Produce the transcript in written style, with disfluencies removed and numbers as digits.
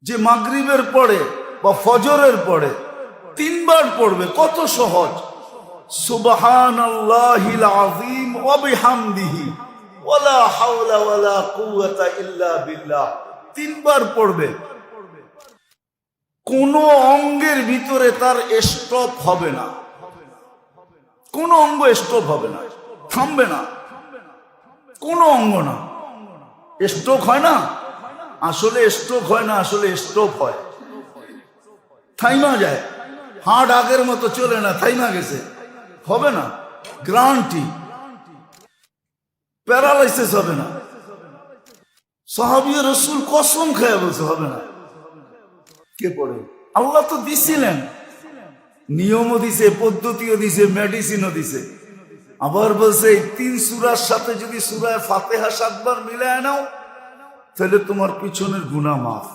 যে মাগরিবের পরে বা ফজরের পরে তিনবার পড়বে, কত সহজ। সুবহানাল্লাহিল আযীম ওয়া বিহামদিহি ওয়ালা হাওলা ওয়ালা কুওয়াতা ইল্লা বিল্লাহ, তিনবার পড়বে। কোন অঙ্গের ভিতরে তার স্টপ হবে না, কোন অঙ্গ স্টপ হবে না, থামবে না, কোন অঙ্গ না। স্ট্রোক হয় না, আসলে স্ট্রোক হয় না, আসলে স্টপ হয়, থাইমা যায়। হার্ট আগের মতো চলে না, থাইমা গেছে, হবে না, গ্যারান্টি। প্যারালাইসিস হবে না। সাহাবী রাসূল কসম খেয়ে বলছে হবে না। কে পড়ে? আল্লাহ তো দিছিলেন, নিয়মও দিছে, পদ্ধতিও দিছে, মেডিসিনও দিছে। আবার বলছে এই 3 সূরার সাথে যদি সূরা ফাতিহা 7 বার মিলায় নাও তাহলে তোমার পিছনের গুনাহ মাফ।